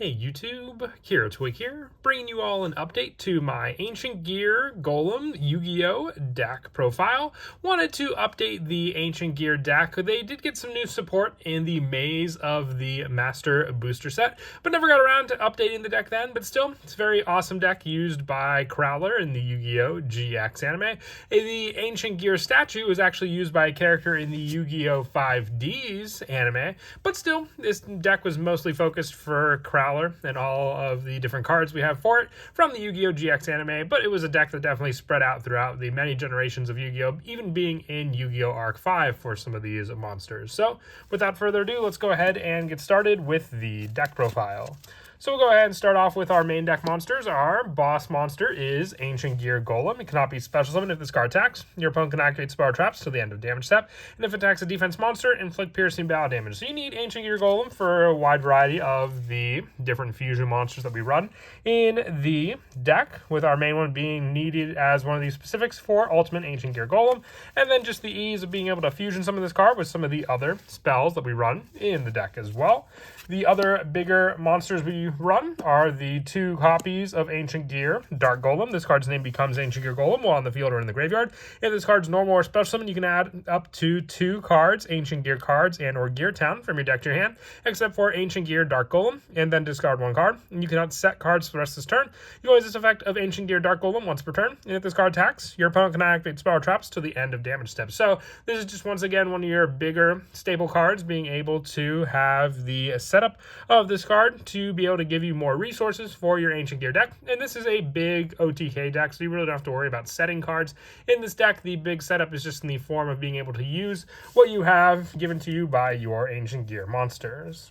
Hey YouTube, Kiro Twig here, bringing you all an update to my Ancient Gear Golem Yugioh deck profile. Wanted to update the Ancient Gear deck. They did get some new support in the Maze of the Master Booster set, but never got around to updating the deck then. But still, it's a very awesome deck used by Crowler in the Yu-Gi-Oh! GX anime. The Ancient Gear statue was actually used by a character in the Yu-Gi-Oh! 5D's anime, but still, this deck was mostly focused for Crowler and all of the different cards we have for it from the Yu-Gi-Oh! GX anime, but it was a deck that definitely spread out throughout the many generations of Yu-Gi-Oh!, even being in Yu-Gi-Oh! Arc 5 for some of these monsters. So, without further ado, let's go ahead and get started with the deck profile. So we'll go ahead and start off with our main deck monsters. Our boss monster is Ancient Gear Golem. It cannot be special summoned if this card attacks. Your opponent can activate spell traps till the end of damage step. And if it attacks a defense monster, inflict piercing battle damage. So you need Ancient Gear Golem for a wide variety of the different fusion monsters that we run in the deck, with our main one being needed as one of these specifics for Ultimate Ancient Gear Golem. And then just the ease of being able to fusion some of this card with some of the other spells that we run in the deck as well. The other bigger monsters we run are the 2 copies of Ancient Gear Dark Golem. This card's name becomes Ancient Gear Golem while on the field or in the graveyard. If this card's normal or special summon, you can add up to 2 cards, Ancient Gear cards and or Gear Town, from your deck to your hand, except for Ancient Gear Dark Golem, and then discard 1 card. And you cannot set cards for the rest of this turn. You always use this effect of Ancient Gear Dark Golem once per turn, and if this card attacks, your opponent can activate spell traps till the end of damage step. So this is just once again one of your bigger staple cards, being able to have the setup of this card to be able to give you more resources for your Ancient Gear deck. And this is a big OTK deck, so you really don't have to worry about setting cards in this deck. The big setup is just in the form of being able to use what you have given to you by your Ancient Gear monsters.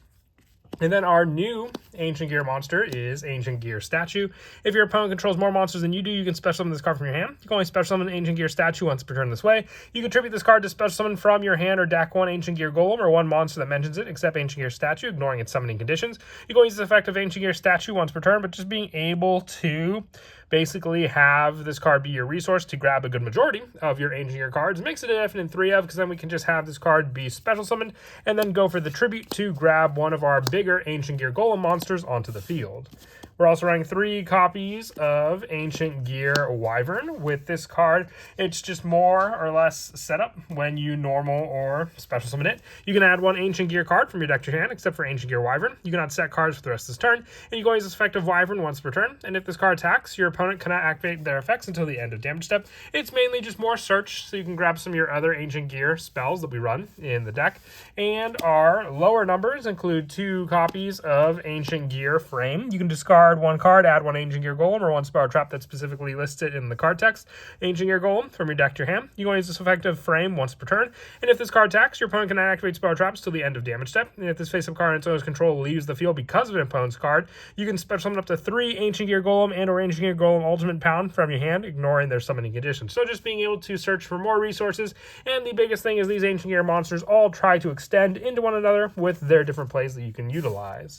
And then our new Ancient Gear monster is Ancient Gear Statue. If your opponent controls more monsters than you do, you can special summon this card from your hand. You can only special summon Ancient Gear Statue once per turn this way. You can tribute this card to special summon from your hand or deck 1 Ancient Gear Golem or 1 monster that mentions it, except Ancient Gear Statue, ignoring its summoning conditions. You can only use the effect of Ancient Gear Statue once per turn, but just being able to basically have this card be your resource to grab a good majority of your Ancient Gear cards makes it a definite 3 of, because then we can just have this card be special summoned and then go for the tribute to grab one of our bigger Ancient Gear Golem monsters onto the field. We're also running 3 copies of Ancient Gear Wyvern. With this card, it's just more or less setup when you normal or special summon it. You can add 1 Ancient Gear card from your deck to your hand, except for Ancient Gear Wyvern. You cannot set cards for the rest of this turn, and you can always use this effect of Wyvern once per turn. And if this card attacks, your opponent cannot activate their effects until the end of damage step. It's mainly just more search, so you can grab some of your other Ancient Gear spells that we run in the deck. And our lower numbers include 2 copies of Ancient Gear Frame. You can discard 1 card, add 1 Ancient Gear Golem or 1 spell trap that's specifically listed in the card text. Ancient Gear Golem from your deck to your hand. You can only use this effect of Frame once per turn. And if this card attacks, your opponent can activate spell traps till the end of damage step. And if this face-up card in its owner's control leaves the field because of an opponent's card, you can special summon up to 3 Ancient Gear Golem and or Ancient Gear Golem Ultimate Pound from your hand, ignoring their summoning conditions. So just being able to search for more resources. And the biggest thing is these Ancient Gear monsters all try to extend into one another with their different plays that you can utilize.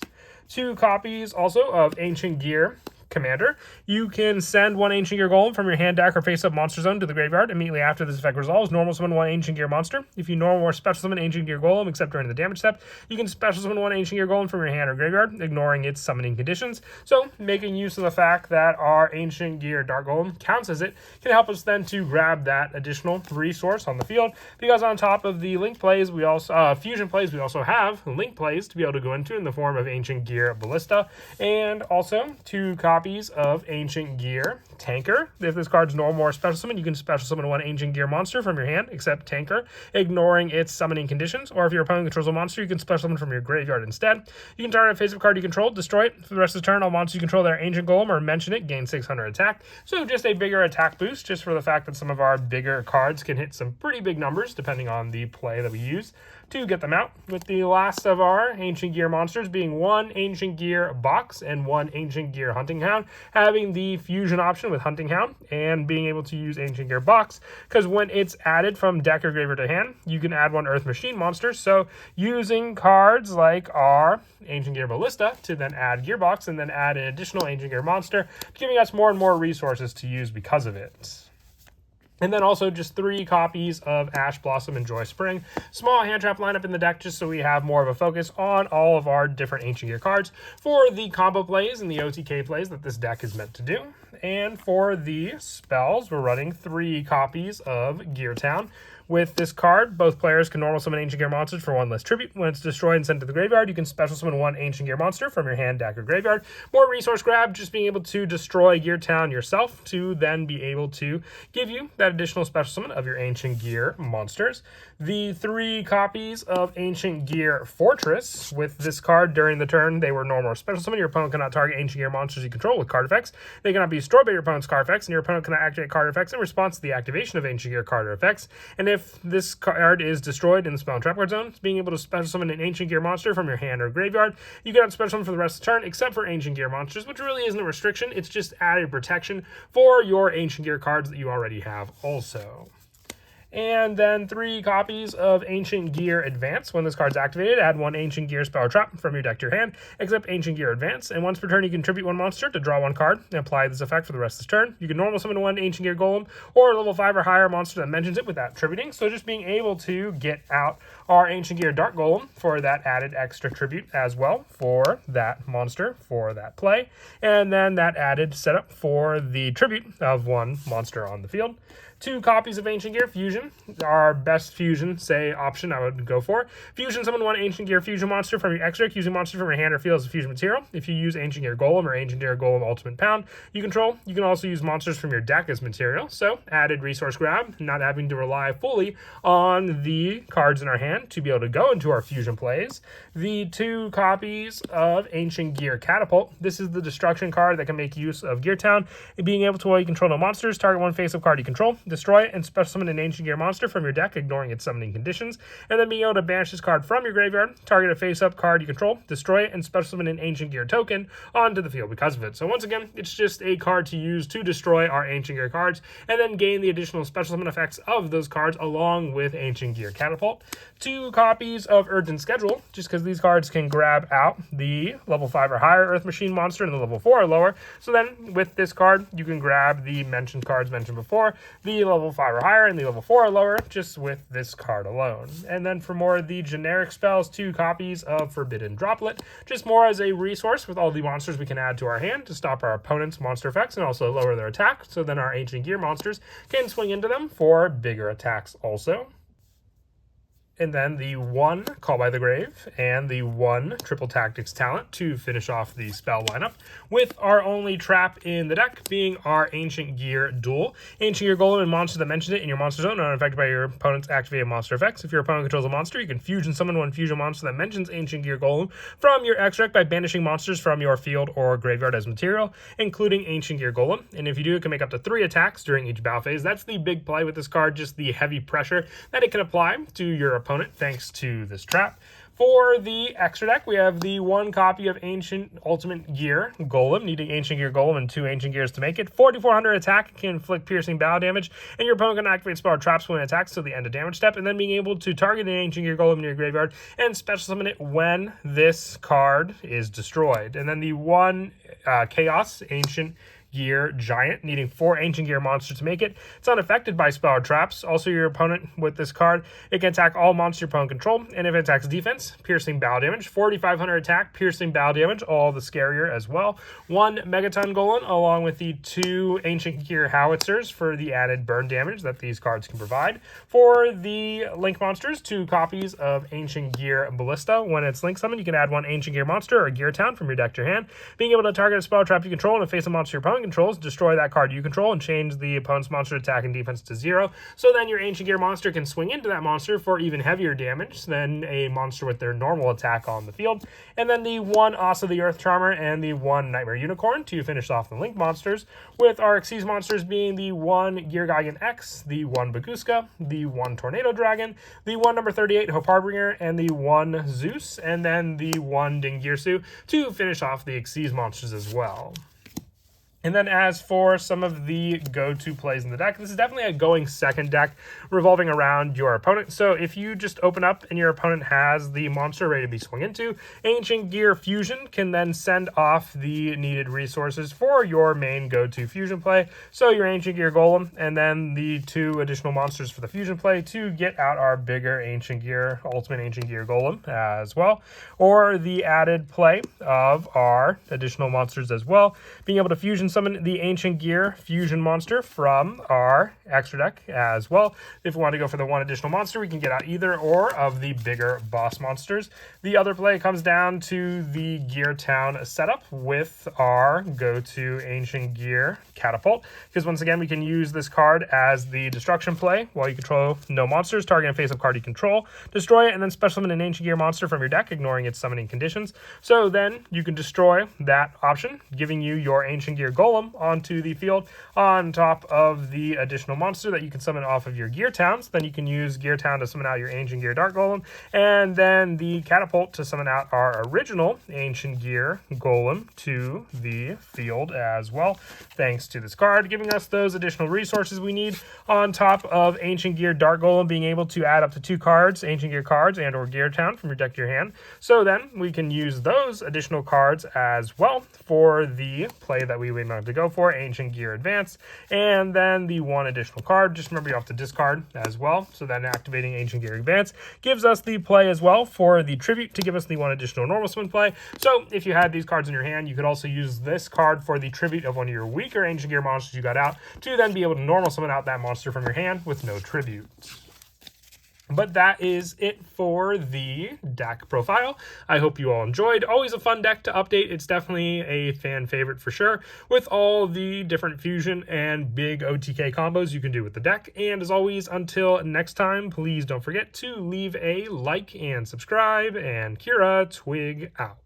2 copies also of Ancient Gear Commander. You can send 1 Ancient Gear Golem from your hand, deck, or face-up monster zone to the graveyard immediately after this effect resolves. Normal summon 1 Ancient Gear monster. If you normal or special summon Ancient Gear Golem, except during the damage step, you can special summon 1 Ancient Gear Golem from your hand or graveyard, ignoring its summoning conditions. So, making use of the fact that our Ancient Gear Dark Golem counts as it can help us then to grab that additional resource on the field, because on top of the link plays, we also fusion plays, we also have link plays to be able to go into in the form of Ancient Gear Ballista, and also 2 copies of Ancient Gear Tanker. If this card's normal or special summon, you can special summon 1 Ancient Gear monster from your hand, except Tanker, ignoring its summoning conditions. Or if your opponent controls a monster, you can special summon from your graveyard instead. You can target a face-up card you control, destroy it. For the rest of the turn, all monsters you control their Ancient Golem or mention it gain 600 attack. So just a bigger attack boost, just for the fact that some of our bigger cards can hit some pretty big numbers, depending on the play that we use to get them out, with the last of our Ancient Gear monsters being 1 Ancient Gear Box and 1 Ancient Gear Hunting Hound, having the fusion option with Hunting Hound and being able to use Ancient Gear Box, because when it's added from deck or graveyard to hand, you can add 1 Earth Machine monster. So using cards like our Ancient Gear Ballista to then add Gearbox and then add an additional Ancient Gear monster, giving us more and more resources to use because of it. And then also just 3 copies of Ash Blossom and Joy Spring. Small hand trap lineup in the deck just so we have more of a focus on all of our different Ancient Gear cards for the combo plays and the OTK plays that this deck is meant to do. And for the spells, we're running 3 copies of Gear Town. With this card, both players can normal summon Ancient Gear monsters for 1 less tribute. When it's destroyed and sent to the graveyard, you can special summon 1 Ancient Gear monster from your hand, deck, or graveyard. More resource grab, just being able to destroy Gear Town yourself to then be able to give you that additional special summon of your Ancient Gear monsters. The 3 copies of Ancient Gear Fortress. With this card, during the turn, they were normal or special summon. Your opponent cannot target Ancient Gear monsters you control with card effects. They cannot be destroyed by your opponent's card effects, and your opponent cannot activate card effects in response to the activation of Ancient Gear card effects. And if this card is destroyed in the spell and trap card zone, being able to special summon an Ancient Gear monster from your hand or graveyard, you cannot special summon for the rest of the turn except for Ancient Gear monsters, which really isn't a restriction. It's just added protection for your Ancient Gear cards that you already have also. And then 3 copies of Ancient Gear Advance. When this card's activated, add 1 Ancient Gear spell or trap from your deck to your hand, except Ancient Gear Advance. And once per turn, you can tribute 1 monster to draw 1 card and apply this effect for the rest of this turn. You can normal summon 1 Ancient Gear Golem or a level 5 or higher monster that mentions it without tributing. So just being able to get out our Ancient Gear Dark Golem for that added extra tribute as well for that monster for that play. And then that added setup for the tribute of 1 monster on the field. 2 copies of Ancient Gear Fusion, our best fusion, say, option I would go for. Fusion, summon 1 Ancient Gear Fusion monster from your extra deck, using monster from your hand or field as a fusion material. If you use Ancient Gear Golem or Ancient Gear Golem Ultimate Pound you control, you can also use monsters from your deck as material. So, added resource grab, not having to rely fully on the cards in our hand to be able to go into our fusion plays. The 2 copies of Ancient Gear Catapult. This is the destruction card that can make use of Gear Town. Being able to, while you control no monsters, target 1 face-up card you control, destroy it, and special summon an Ancient Gear monster from your deck, ignoring its summoning conditions, and then being able to banish this card from your graveyard, target a face-up card you control, destroy it, and special summon an Ancient Gear token onto the field because of it. So once again, it's just a card to use to destroy our Ancient Gear cards, and then gain the additional special summon effects of those cards along with Ancient Gear Catapult. 2 copies of Urgent Schedule, just because these cards can grab out the level 5 or higher Earth Machine monster and the level 4 or lower. So then, with this card, you can grab the mentioned cards mentioned before, the level 5 or higher and the level 4 or lower, just with this card alone. And then for more of the generic spells, 2 copies of Forbidden Droplet, just more as a resource with all the monsters we can add to our hand to stop our opponent's monster effects and also lower their attack, so then our Ancient Gear monsters can swing into them for bigger attacks also. And then the 1 Call by the Grave and the 1 Triple Tactics talent to finish off the spell lineup, with our only trap in the deck being our Ancient Gear Duel. Ancient Gear Golem and monsters that mention it in your monster zone are unaffected by your opponent's activated monster effects. If your opponent controls a monster, you can fusion summon 1 fusion monster that mentions Ancient Gear Golem from your extra deck by banishing monsters from your field or graveyard as material, including Ancient Gear Golem. And if you do, it can make up to 3 attacks during each battle phase. That's the big play with this card, just the heavy pressure that it can apply to your opponent thanks to this trap. For the extra deck, we have the 1 copy of Ancient Ultimate Gear Golem, needing Ancient Gear Golem and 2 Ancient Gears to make it. 4,400 attack, can inflict piercing battle damage, and your opponent can activate spell or traps when it attacks till the end of damage step, and then being able to target an Ancient Gear Golem in your graveyard and special summon it when this card is destroyed. And then the 1 Chaos Ancient Gear Giant, needing 4 Ancient Gear monsters to make it. It's unaffected by spell or traps. Also, your opponent with this card, it can attack all monsters your opponent control, and if it attacks defense, piercing battle damage. 4,500 attack, piercing battle damage, all the scarier as well. 1 Megaton Golem, along with the 2 Ancient Gear Howitzers for the added burn damage that these cards can provide. For the Link monsters, 2 copies of Ancient Gear Ballista. When it's Link summoned, you can add 1 Ancient Gear monster or Gear Town from your deck to your hand. Being able to target a spell or trap you control and a face a monster your opponent controls, destroy that card you control and change the opponent's monster attack and defense to 0. So then your Ancient Gear monster can swing into that monster for even heavier damage than a monster with their normal attack on the field. And then the 1 Asa the Earth Charmer and the 1 Nightmare Unicorn to finish off the Link monsters, with our Xyz monsters being the 1 Gear Gigan X, the 1 Baguska, the 1 Tornado Dragon, the 1 number 38 Hope Harbinger, and the 1 Zeus, and then the 1 Dingirsu to finish off the Xyz monsters as well. And then as for some of the go-to plays in the deck, this is definitely a going second deck revolving around your opponent. So if you just open up and your opponent has the monster ready to be swung into, Ancient Gear Fusion can then send off the needed resources for your main go-to fusion play. So your Ancient Gear Golem and then the 2 additional monsters for the fusion play to get out our bigger Ancient Gear, Ultimate Ancient Gear Golem as well. Or the added play of our additional monsters as well, being able to fusion summon the Ancient Gear Fusion monster from our extra deck as well. If we want to go for the 1 additional monster, we can get out either or of the bigger boss monsters. The other play comes down to the Gear Town setup with our go-to Ancient Gear Catapult, because once again, we can use this card as the destruction play while you control no monsters. Target a face-up card you control, destroy it, and then special summon an Ancient Gear monster from your deck, ignoring its summoning conditions. So then you can destroy that option, giving you your Ancient Gear Golem onto the field on top of the additional monster that you can summon off of your Gear Towns. Then you can use Gear Town to summon out your Ancient Gear Dark Golem, and then the Catapult to summon out our original Ancient Gear Golem to the field as well, thanks to this card, giving us those additional resources we need, on top of Ancient Gear Dark Golem being able to add up to 2 cards, Ancient Gear cards and or Gear Town from your deck to your hand. So then we can use those additional cards as well for the play that we want to go for, Ancient Gear Advance, and then the 1 additional card. Just remember you have to discard as well. So then activating Ancient Gear Advance gives us the play as well for the tribute to give us the 1 additional normal summon play. So if you had these cards in your hand, you could also use this card for the tribute of 1 of your weaker Ancient Gear monsters you got out to then be able to normal summon out that monster from your hand with no tribute. But that is it for the deck profile. I hope you all enjoyed. Always a fun deck to update. It's definitely a fan favorite for sure, with all the different fusion and big OTK combos you can do with the deck. And as always, until next time, please don't forget to leave a like and subscribe, and Kira Twig out.